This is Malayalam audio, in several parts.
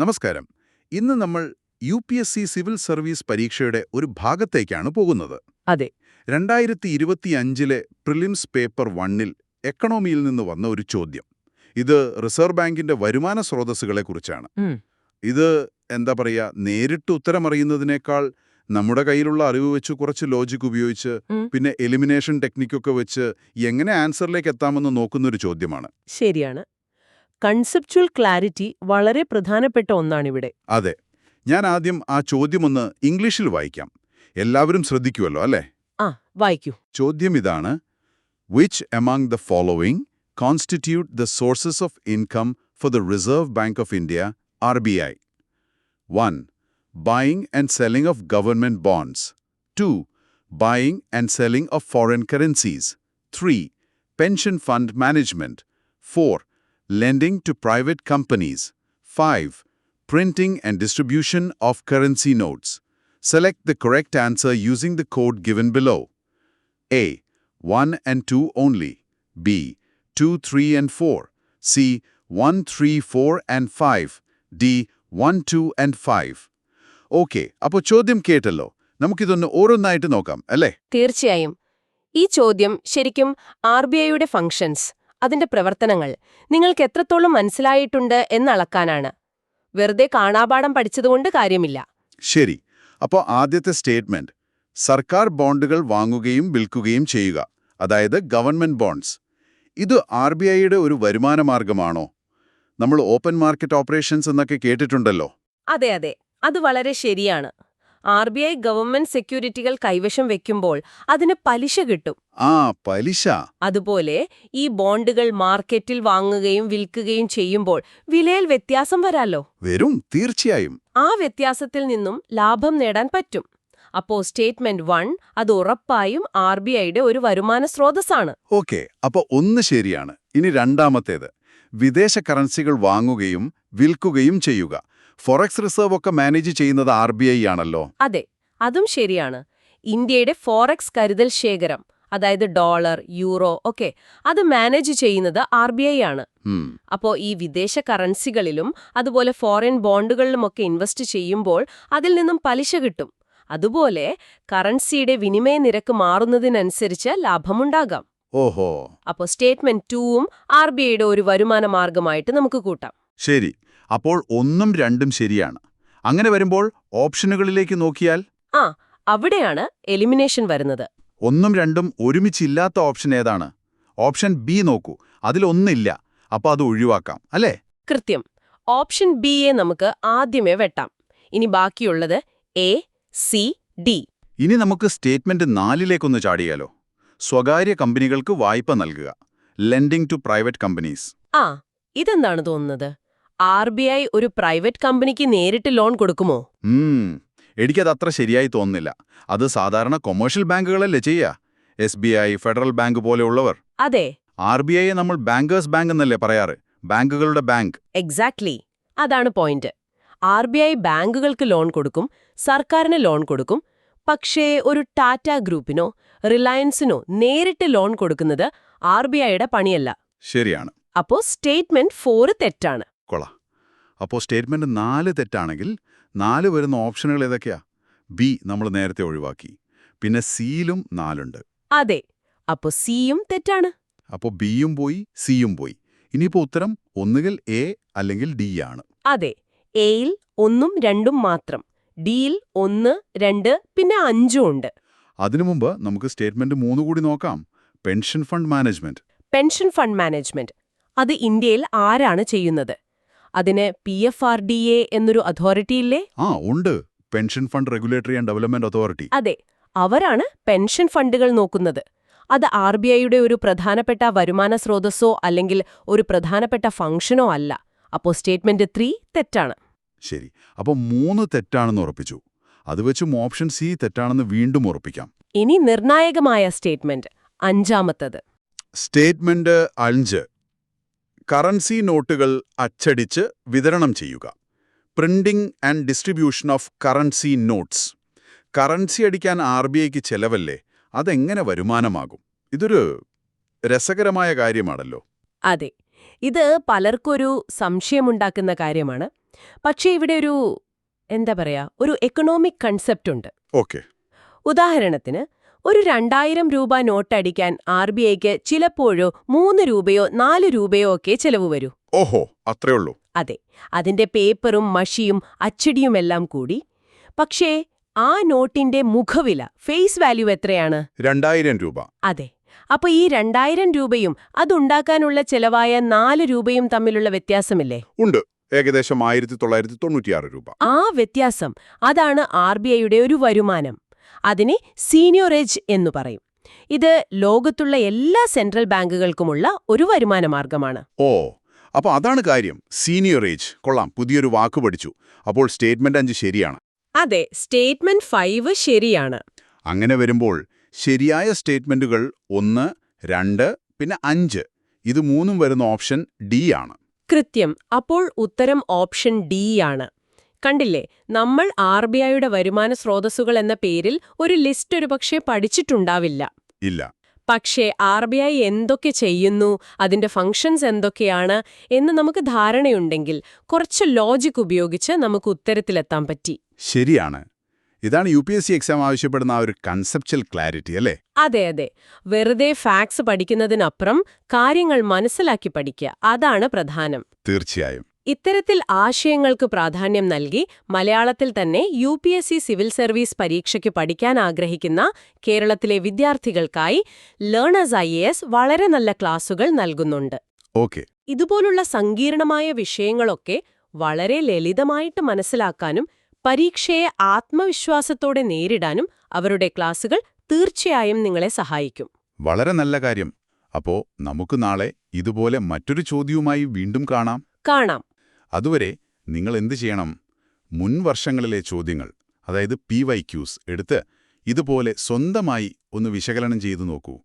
നമസ്കാരം. ഇന്ന് നമ്മൾ UPSC സിവിൽ സർവീസ് പരീക്ഷയുടെ ഒരു ഭാഗത്തേക്കാണ് പോകുന്നത്. അതെ. 2025-ലെ പ്രിലിംസ് പേപ്പർ 1-ൽ എക്കണോമിയിൽ നിന്ന് വന്ന ഒരു ചോദ്യം. ഇത് റിസർവ് ബാങ്കിന്റെ വരുമാന സ്രോതസ്സുകളെക്കുറിച്ചാണ്. ഇത് എന്താ പറയുക, നേരിട്ട് ഉത്തരമറിയുന്നതിനേക്കാൾ നമ്മുടെ കയ്യിലുള്ള അറിവ് വെച്ച് കുറച്ച് ലോജിക് ഉപയോഗിച്ച് പിന്നെ എലിമിനേഷൻ ടെക്നിക്കൊക്കെ വെച്ച് എങ്ങനെ ആൻസറിലേക്ക് എത്താമെന്ന് നോക്കുന്നൊരു ചോദ്യമാണ്. ശരിയാണ്. കൺസെപ്ച്വൽ ക്ലാരിറ്റി വളരെ പ്രധാനപ്പെട്ട ഒന്നാണിവിടെ. അതെ. ഞാൻ ആദ്യം ആ ചോദ്യമൊന്ന് ഇംഗ്ലീഷിൽ വായിക്കാം. എല്ലാവരും ശ്രദ്ധിക്കുമല്ലോ അല്ലേ? വായിക്കൂ. ചോദ്യം ഇതാണ്: which among the following constitute the sources of income for the reserve bank of India RBI? 1. Buying and selling of government bonds. 2. Buying and selling of foreign currencies. 3. Pension fund management. 4. Lending to private companies. 5. Printing and distribution of currency notes. Select the correct answer using the code given below. A. 1 and 2 only. B. 2, 3 and 4. C. 1, 3, 4 and 5. D. 1, 2 and 5. Okay, അപ്പോൾ ചോദ്യം കേട്ടല്ലോ. നമുക്കിതൊന്ന് ഓരോന്നായിട്ട് നോക്കാം അല്ലേ? തീർച്ചയായും. ഈ ചോദ്യം ശരിക്കും RBIയുടെ ഫങ്ഷൻസ്, അതിന്റെ പ്രവർത്തനങ്ങൾ നിങ്ങൾക്ക് എത്രത്തോളം മനസ്സിലായിട്ടുണ്ട് എന്നളക്കാനാണ്. വെറുതെ കാണാപാഠം പഠിച്ചതുകൊണ്ട് കാര്യമില്ല. ശരി. അപ്പോൾ ആദ്യത്തെ സ്റ്റേറ്റ്മെന്റ്, സർക്കാർ ബോണ്ടുകൾ വാങ്ങുകയും വിൽക്കുകയും ചെയ്യുക, അതായത് ഗവൺമെന്റ് ബോണ്ട്സ്. ഇത് RBIയുടെ ഒരു വരുമാന മാർഗമാണോ? നമ്മൾ ഓപ്പൺ മാർക്കറ്റ് ഓപ്പറേഷൻസ് എന്നൊക്കെ കേട്ടിട്ടുണ്ടല്ലോ. അതെ അതെ, അത് വളരെ ശരിയാണ്. RBI ഗവൺമെന്റ് സെക്യൂരിറ്റികൾ കൈവശം വെക്കുമ്പോൾ അതിന് പലിശ കിട്ടും. പലിശ. അതുപോലെ ഈ ബോണ്ടുകൾ മാർക്കറ്റിൽ വാങ്ങുകയും വിൽക്കുകയും ചെയ്യുമ്പോൾ വിലയിൽ വ്യത്യാസം വരാലോ. വരും, തീർച്ചയായും. ആ വ്യത്യാസത്തിൽ നിന്നും ലാഭം നേടാൻ പറ്റും. അപ്പോ സ്റ്റേറ്റ്മെന്റ് 1 അത് ഉറപ്പായും RBIയുടെ ഒരു വരുമാന സ്രോതസ്സാണ്. ഓക്കെ, അപ്പോൾ ഒന്ന് ശരിയാണ്. ഇനി രണ്ടാമത്തേത്, വിദേശ കറൻസികൾ വാങ്ങുകയും വിൽക്കുകയും ചെയ്യുക. ഫോറക്സ് റിസർവ് ഒക്കെ മാനേജ് ചെയ്യുന്നത് RBI ആണല്ലോ. അതെ, അതും ശരിയാണ്. ഇന്ത്യയുടെ ഫോറക്സ് കരുതൽ ശേഖരം, അതായത് ഡോളർ, യൂറോ ഒക്കെ, അത് മാനേജ് ചെയ്യുന്നത് RBI ആണ്. അപ്പോ ഈ വിദേശ കറൻസികളിലും അതുപോലെ ഫോറിൻ ബോണ്ടുകളിലുമൊക്കെ ഇൻവെസ്റ്റ് ചെയ്യുമ്പോൾ അതിൽ നിന്നും പലിശ കിട്ടും. അതുപോലെ കറൻസിയുടെ വിനിമയ നിരക്ക് മാറുന്നതിനനുസരിച്ച് ലാഭമുണ്ടാകാം. ഓഹോ. അപ്പോൾ സ്റ്റേറ്റ്മെന്റ് 2ഉം RBIയുടെ ഒരു വരുമാന മാർഗമായിട്ട് നമുക്ക് കൂട്ടാം. ശരി. അപ്പോൾ 1ഉം 2ഉം ശരിയാണ്. അങ്ങനെ വരുമ്പോൾ ഓപ്ഷനുകളിലേക്ക് നോക്കിയാൽ അവിടെയാണ് എലിമിനേഷൻ വരുന്നത്. 1ഉം 2ഉം ഒരുമിച്ചില്ലാത്ത ഓപ്ഷൻ ഏതാണ്? ഓപ്ഷൻ ബി നോക്കൂ. അതിലൊന്നില്ല. അപ്പോൾ അത് ഒഴിവാക്കാം അല്ലേ? കൃത്യം. ഓപ്ഷൻ ബിയെ നമുക്ക് ആദ്യമേ വെട്ടാം. ഇനി ബാക്കിയുള്ളത് A, C, D. ഇനി നമുക്ക് സ്റ്റേറ്റ്മെന്റ് 4ലേക്കൊന്ന് ചാടിയാലോ? സ്വകാര്യ കമ്പനികൾക്ക് വായ്പ നൽകുക. Lending to private companies. ഇതെന്താണ് തോന്നുന്നത്? RBI ഒരു പ്രൈവറ്റ് കമ്പനിക്ക് നേരിട്ട് ലോൺ കൊടുക്കുമോ? എനിക്കത് അത്ര ശരിയായി തോന്നുന്നില്ല. അത് സാധാരണ കൊമേഴ്ഷ്യൽ ബാങ്കുകളല്ലേ ചെയ്യുക? SBI, ഫെഡറൽ ബാങ്ക് പോലെയുള്ളവർ. അതെ. RBIയെ നമ്മൾ ബാങ്കേഴ്സ് ബാങ്ക് എന്നല്ലേ പറയാറ്? ബാങ്കുകളുടെ ബാങ്ക്. എക്സാക്ട്ലി, അതാണ് പോയിന്റ്. RBI ബാങ്കുകൾക്ക് ലോൺ കൊടുക്കും, സർക്കാരിന് ലോൺ കൊടുക്കും. പക്ഷേ ഒരു ടാറ്റ ഗ്രൂപ്പിനോ റിലയൻസിനോ നേരിട്ട് ലോൺ കൊടുക്കുന്നത് RBIയുടെ പണിയല്ല. ശരിയാണ്. അപ്പോ സ്റ്റേറ്റ്മെന്റ് 4 തെറ്റാണ്. കൊള്ളാം. അപ്പോൾ സ്റ്റേറ്റ്മെന്റ് 4 തെറ്റാണെങ്കിൽ 4 വരുന്ന ഓപ്ഷനുകൾ ഏതൊക്കെയാ? ബി നമ്മൾ നേരത്തെ ഒഴിവാക്കി. പിന്നെ സിയിലും 4 ഉണ്ട്. അതെ, അപ്പോ സിയും തെറ്റാണ്. അപ്പോൾ ബിയും പോയി, സിയും പോയി. ഇനിയിപ്പോൾ ഉത്തരം ഒന്നുകിൽ എ അല്ലെങ്കിൽ ഡി ആണ്. അതെ, എയിൽ 1ഉം 2ഉം മാത്രം, ഡിയിൽ 1, 2 പിന്നെ 5ഉം ഉണ്ട്. അതിനു മുമ്പ് നമുക്ക് സ്റ്റേറ്റ്മെന്റ് 3 കൂടി നോക്കാം. Pension fund management. Pension fund management അത് ഇന്ത്യയിൽ ആരാണ് ചെയ്യുന്നത്? അതിന് PFRDA എന്നൊരു അതോറിറ്റി ഇല്ലേ? ഉണ്ട്. Pension fund regulatory and development authority. അതെ, അവരാണ് പെൻഷൻ ഫണ്ടുകൾ നോക്കുന്നത്. അത് RBIയുടെ ഒരു പ്രധാനപ്പെട്ട വരുമാന സ്രോതസ്സോ അല്ലെങ്കിൽ ഒരു പ്രധാനപ്പെട്ട ഫംഗ്ഷനോ അല്ല. അപ്പോൾ സ്റ്റേറ്റ്മെന്റ് 3 തെറ്റാണ്. ശരി. അപ്പോൾ 3 തെറ്റാണെന്ന് ഉറപ്പിച്ചു. അത് വെച്ചും ഓപ്ഷൻ സി തെറ്റാണെന്ന് വീണ്ടും ഉറപ്പിക്കാം. ഇനി നിർണായകമായ സ്റ്റേറ്റ്മെന്റ് 5ാമത്തത്. സ്റ്റേറ്റ്മെന്റ് 5, കറൻസി നോട്ടുകൾ അച്ചടിച്ച് വിതരണം ചെയ്യുക. Printing and distribution of currency notes. Currency അടിക്കാൻ RBIക്ക് ചെലവല്ലേ? അതെങ്ങനെ വരുമാനമാകും? ഇതൊരു രസകരമായ കാര്യമാണല്ലോ. അതെ, ഇത് പലർക്കൊരു സംശയമുണ്ടാക്കുന്ന കാര്യമാണ്. പക്ഷേ ഇവിടെ ഒരു എക്കണോമിക് കൺസെപ്റ്റ് ഉണ്ട്. ഓക്കെ. ഉദാഹരണത്തിന് ഒരു 2000 രൂപ നോട്ടടിക്കാൻ RBIക്ക് ചിലപ്പോഴോ 3 രൂപയോ 4 രൂപയോ ഒക്കെ ചെലവ് വരൂ. ഓഹോ, അത്രേ ഉള്ളൂ. അതെ, അതിന്റെ പേപ്പറും മഷിയും അച്ചടിയുമെല്ലാം കൂടി. പക്ഷേ ആ നോട്ടിന്റെ മുഖവില, ഫേസ് വാല്യൂ എത്രയാണ്? 2000 രൂപ. അതെ. അപ്പൊ ഈ 2000 രൂപയും അതുണ്ടാക്കാനുള്ള ചെലവായ 4 രൂപയും തമ്മിലുള്ള വ്യത്യാസമില്ലേ? ഉണ്ട്. ഏകദേശം 1996 രൂപ. ആ വ്യത്യാസം, അതാണ് RBIയുടെ ഒരു വരുമാനം. അതിനെ സീനിയോറേജ് എന്നു പറയും. ഇത് ലോകത്തുള്ള എല്ലാ സെൻട്രൽ ബാങ്കുകൾക്കുമുള്ള ഒരു വരുമാന മാർഗമാണ്. ഓ, അപ്പൊ അതാണ് കാര്യം. സീനിയറേജ്. കൊള്ളാം, പുതിയൊരു വാക്ക് പഠിച്ചു. അപ്പോൾ സ്റ്റേറ്റ്മെന്റ് 5 ശരിയാണ്. അതെ, സ്റ്റേറ്റ്മെന്റ് 5 ശരിയാണ്. അങ്ങനെ വരുമ്പോൾ ശരിയായ സ്റ്റേറ്റ്മെന്റുകൾ 1, 2, പിന്നെ 5, ഇത് മൂന്നും വരുന്ന ഓപ്ഷൻ ഡി ആണ്. കൃത്യം. അപ്പോൾ ഉത്തരം ഓപ്ഷൻ ഡി ആണ്. കണ്ടില്ലേ, നമ്മൾ RBIയുടെ വരുമാന സ്രോതസ്സുകൾ എന്ന പേരിൽ ഒരു ലിസ്റ്റ് ഒരുപക്ഷെ പഠിച്ചിട്ടുണ്ടാവില്ല. ഇല്ല. പക്ഷേ RBI എന്തൊക്കെ ചെയ്യുന്നു, അതിന്റെ ഫങ്ഷൻസ് എന്തൊക്കെയാണ് എന്ന് നമുക്ക് ധാരണയുണ്ടെങ്കിൽ കുറച്ച് ലോജിക് ഉപയോഗിച്ച് നമുക്ക് ഉത്തരത്തിലെത്താൻ പറ്റി. ശരിയാണ്. ഇതാണ് UPSC എക്സാം ആവശ്യപ്പെടുന്ന ആ ഒരു കൺസെപ്ച്വൽ ക്ലാരിറ്റി, അല്ലേ? അതെ അതെ. വെറുതെ ഫാക്ട്സ് പഠിക്കുന്നതിനപ്പുറം കാര്യങ്ങൾ മനസ്സിലാക്കി പഠിക്കുക, അതാണ് പ്രധാനം. തീർച്ചയായും. ഇത്തരത്തിൽ ആശയങ്ങൾക്ക് പ്രാധാന്യം നൽകി മലയാളത്തിൽ തന്നെ UPSC സിവിൽ സർവീസ് പരീക്ഷയ്ക്ക് പഠിക്കാൻ ആഗ്രഹിക്കുന്ന കേരളത്തിലെ വിദ്യാർത്ഥികൾക്കായി ലേണേഴ്സ് IAS വളരെ നല്ല ക്ലാസുകൾ നൽകുന്നുണ്ട്. ഓക്കെ. ഇതുപോലുള്ള സങ്കീർണമായ വിഷയങ്ങളൊക്കെ വളരെ ലളിതമായിട്ട് മനസ്സിലാക്കാനും പരീക്ഷയെ ആത്മവിശ്വാസത്തോടെ നേരിടാനും അവരുടെ ക്ലാസുകൾ തീർച്ചയായും നിങ്ങളെ സഹായിക്കും. വളരെ നല്ല കാര്യം. അപ്പോ നമുക്ക് നാളെ ഇതുപോലെ മറ്റൊരു ചോദ്യവുമായി വീണ്ടും കാണാം. അതുവരെ നിങ്ങൾ എന്തു ചെയ്യണം? മുൻ വർഷങ്ങളിലെ ചോദ്യങ്ങൾ, അതായത് PYQs എടുത്ത് ഇതുപോലെ സ്വന്തമായി ഒന്ന് വിശകലനം ചെയ്തു നോക്കൂ.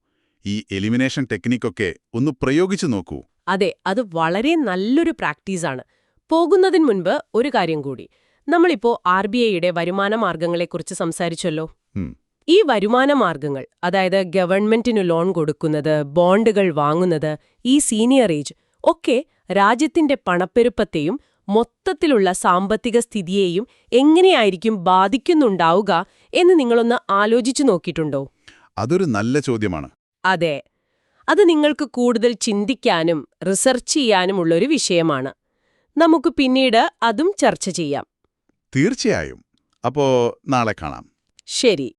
ഈ എലിമിനേഷൻ ടെക്നിക്കൊക്കെ ഒന്ന് പ്രയോഗിച്ചു നോക്കൂ. അതെ, അത് വളരെ നല്ലൊരു പ്രാക്ടീസാണ്. പോകുന്നതിന് മുൻപ് ഒരു കാര്യം കൂടി. നമ്മളിപ്പോ RBIയുടെ വരുമാന മാർഗങ്ങളെക്കുറിച്ച് സംസാരിച്ചല്ലോ. ഈ വരുമാന മാർഗങ്ങൾ, അതായത് ഗവൺമെന്റിന് ലോൺ കൊടുക്കുന്നത്, ബോണ്ടുകൾ വാങ്ങുന്നത്, ഈ സീനിയറേജ് ഒക്കെ രാജ്യത്തിന്റെ പണപ്പെരുപ്പത്തെയും മൊത്തത്തിലുള്ള സാമ്പത്തിക സ്ഥിതിയെയും എങ്ങനെയായിരിക്കും ബാധിക്കുന്നുണ്ടാവുക എന്ന് നിങ്ങളൊന്ന് ആലോചിച്ചു നോക്കിയിട്ടുണ്ടോ? അതൊരു നല്ല ചോദ്യമാണ്. അതെ, അത് നിങ്ങൾക്ക് കൂടുതൽ ചിന്തിക്കാനും റിസർച്ച് ചെയ്യാനുമുള്ളൊരു വിഷയമാണ്. നമുക്ക് പിന്നീട് അതും ചർച്ച ചെയ്യാം. തീർച്ചയായും. അപ്പോ നാളെ കാണാം. ശരി.